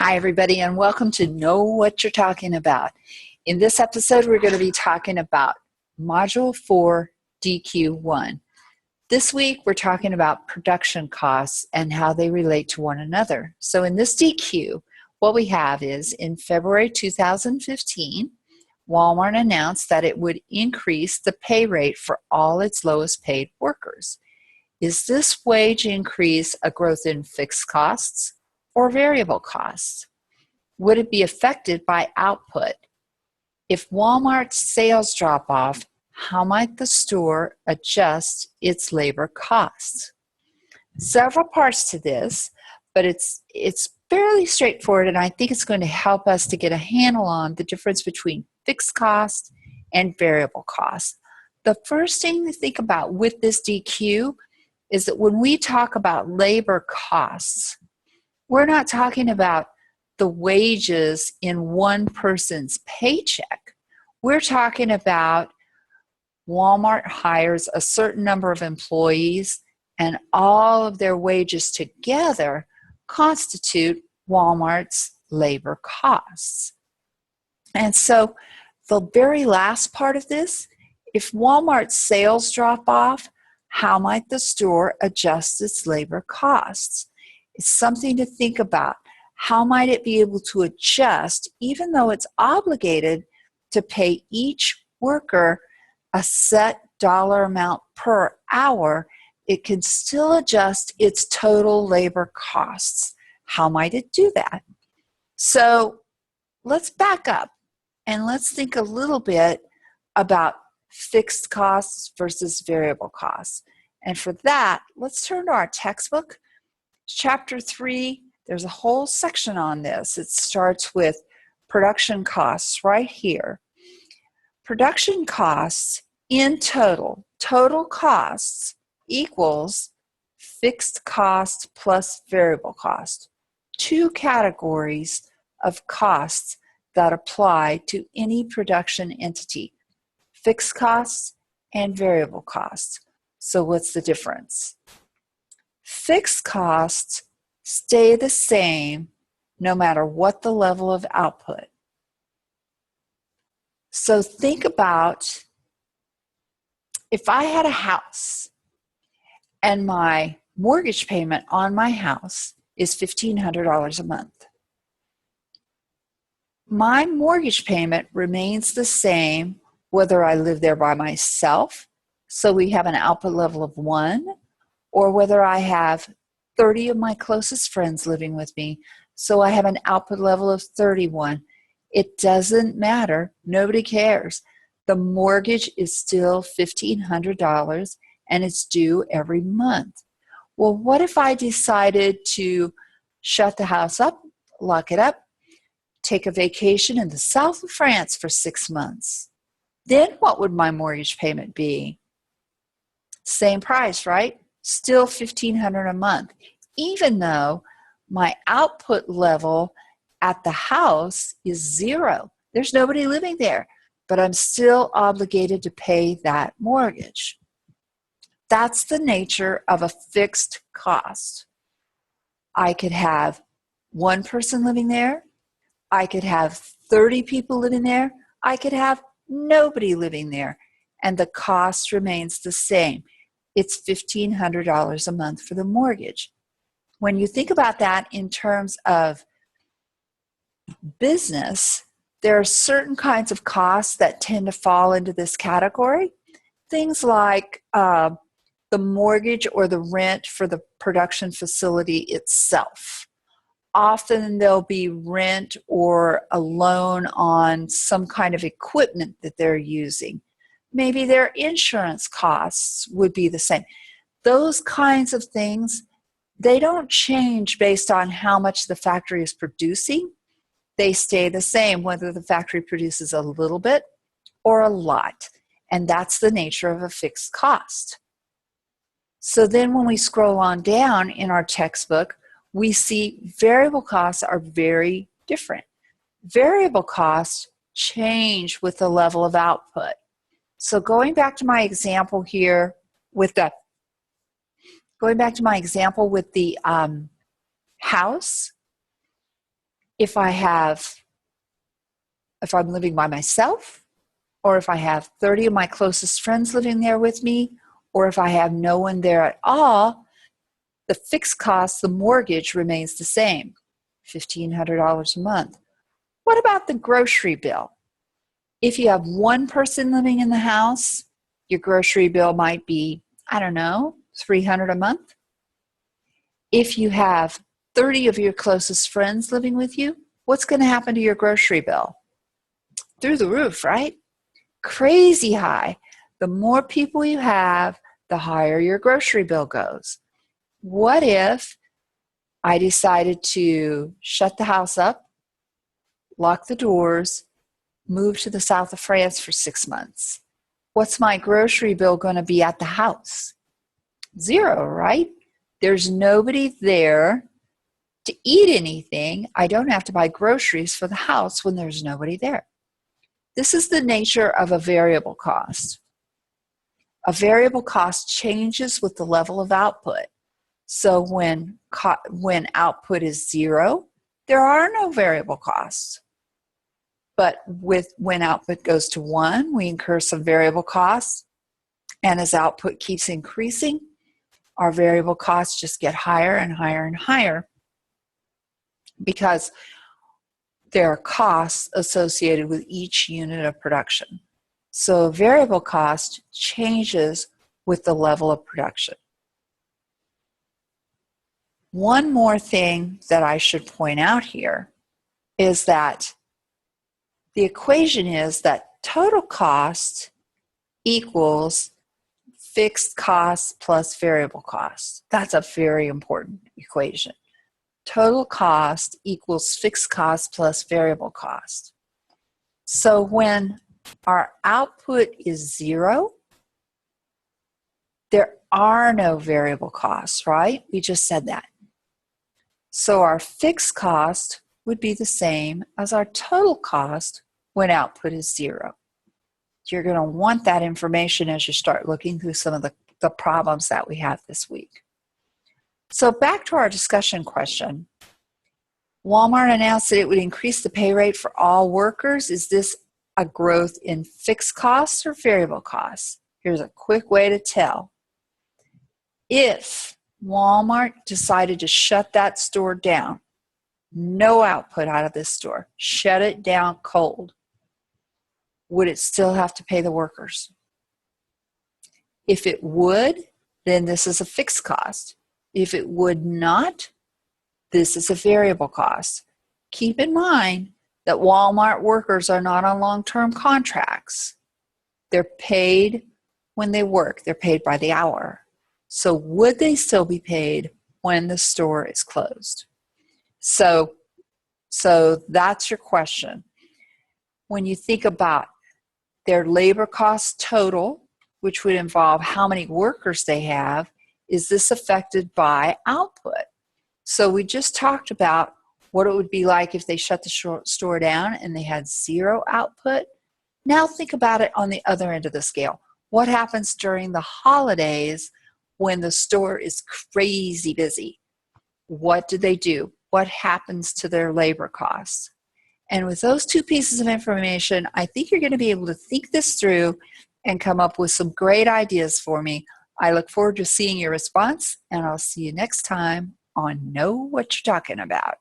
Hi, everybody, and welcome to Know What You're Talking About. In this episode, we're going to be talking about Module 4, DQ1. This week, we're talking about production costs and how they relate to one another. So in this DQ, what we have is in February 2015, Walmart announced that it would increase the pay rate for all its lowest paid workers. Is this wage increase a growth in fixed costs or variable costs? Would it be affected by output? If Walmart's sales drop off, how might the store adjust its labor costs? Several parts to this, but it's fairly straightforward, and I think it's going to help us to get a handle on the difference between fixed costs and variable costs. The first thing to think about with this DQ is that when we talk about labor costs, we're not talking about the wages in one person's paycheck. We're talking about Walmart hires a certain number of employees, and all of their wages together constitute Walmart's labor costs. And so the very last part of this, if Walmart's sales drop off, how might the store adjust its labor costs? It's something to think about. How might it be able to adjust, even though it's obligated to pay each worker a set dollar amount per hour, it can still adjust its total labor costs. How might it do that? So let's back up and let's think a little bit about fixed costs versus variable costs. And for that, let's turn to our textbook. Chapter 3, there's a whole section on this. It starts with production costs right here. Production costs in total costs equals fixed cost plus variable cost. Two categories of costs that apply to any production entity, fixed costs and variable costs. So what's the difference? Fixed costs stay the same no matter what the level of output. So think about if I had a house and my mortgage payment on my house is $1,500 a month. My mortgage payment remains the same whether I live there by myself, so we have an output level of 1, or whether I have 30 of my closest friends living with me, so I have an output level of 31. It doesn't matter. Nobody cares. The mortgage is still $1,500 and it's due every month. Well, what if I decided to shut the house up, lock it up, take a vacation in the south of France for 6 months? Then what would my mortgage payment be? Same price, right? Still $1,500 a month, even though my output level at the house is 0. There's nobody living there, but I'm still obligated to pay that mortgage. That's the nature of a fixed cost. I could have one person living there. I could have 30 people living there. I could have nobody living there, and the cost remains the same. It's $1,500 a month for the mortgage. When you think about that in terms of business, there are certain kinds of costs that tend to fall into this category. Things like the mortgage or the rent for the production facility itself. Often there'll be rent or a loan on some kind of equipment that they're using. Maybe their insurance costs would be the same. Those kinds of things, they don't change based on how much the factory is producing. They stay the same whether the factory produces a little bit or a lot. And that's the nature of a fixed cost. So then when we scroll on down in our textbook, we see variable costs are very different. Variable costs change with the level of output. So going back to my example here with the house, if I'm living by myself, or if I have 30 of my closest friends living there with me, or if I have no one there at all, the fixed cost, the mortgage, remains the same, $1,500 a month. What about the grocery bill? If you have one person living in the house, your grocery bill might be, I don't know, $300 a month. If you have 30 of your closest friends living with you, what's going to happen to your grocery bill? Through the roof, right? Crazy high. The more people you have, the higher your grocery bill goes. What if I decided to shut the house up, lock the doors, move to the south of France for 6 months? What's my grocery bill going to be at the house? Zero, right? There's nobody there to eat anything. I don't have to buy groceries for the house when there's nobody there. This is the nature of a variable cost. A variable cost changes with the level of output. So when output is 0, there are no variable costs. But when output goes to 1, we incur some variable costs. And as output keeps increasing, our variable costs just get higher and higher and higher, because there are costs associated with each unit of production. So a variable cost changes with the level of production. One more thing that I should point out here is that the equation is that total cost equals fixed costs plus variable costs. That's a very important equation. Total cost equals fixed cost plus variable cost. So when our output is 0, there are no variable costs, right? We just said that. So our fixed cost would be the same as our total cost when output is 0. You're going to want that information as you start looking through some of the problems that we have this week. So back to our discussion question. Walmart announced that it would increase the pay rate for all workers. Is this a growth in fixed costs or variable costs? Here's a quick way to tell. If Walmart decided to shut that store down, no output out of this store, shut it down cold, would it still have to pay the workers? If it would, then this is a fixed cost. If it would not, this is a variable cost. Keep in mind that Walmart workers are not on long-term contracts. They're paid when they work. They're paid by the hour. So would they still be paid when the store is closed? So that's your question. When you think about their labor cost total, which would involve how many workers they have, is this affected by output? So we just talked about what it would be like if they shut the store down and they had 0 output. Now think about it on the other end of the scale. What happens during the holidays when the store is crazy busy? What do they do? What happens to their labor costs? And with those two pieces of information, I think you're going to be able to think this through and come up with some great ideas for me. I look forward to seeing your response, and I'll see you next time on Know What You're Talking About.